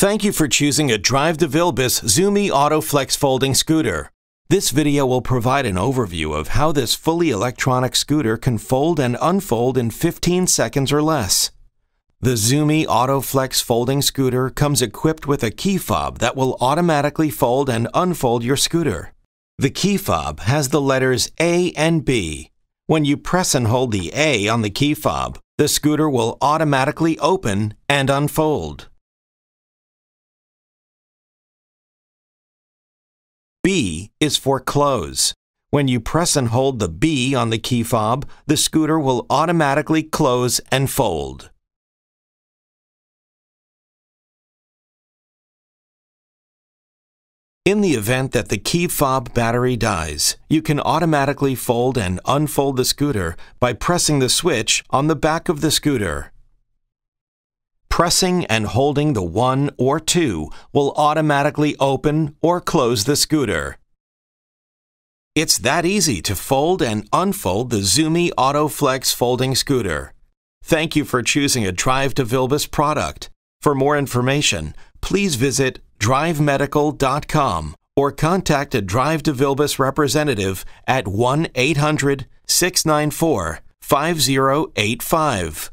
Thank you for choosing a Drive to Vilbus Zoomy Auto Flex Folding Scooter. This video will provide an overview of how this fully electronic scooter can fold and unfold in 15 seconds or less. The Zoomy Auto Flex Folding Scooter comes equipped with a key fob that will automatically fold and unfold your scooter. The key fob has the letters A and B. When you press and hold the A on the key fob, the scooter will automatically open and unfold. B is for close. When you press and hold the B on the key fob, the scooter will automatically close and fold. In the event that the key fob battery dies, you can automatically fold and unfold the scooter by pressing the switch on the back of the scooter. Pressing and holding the 1 or 2 will automatically open or close the scooter. It's that easy to fold and unfold the Zoomy Auto Flex Folding Scooter. Thank you for choosing a Drive to Vilbus product. For more information, please visit drivemedical.com or contact a Drive to Vilbus representative at 1-800-694-5085.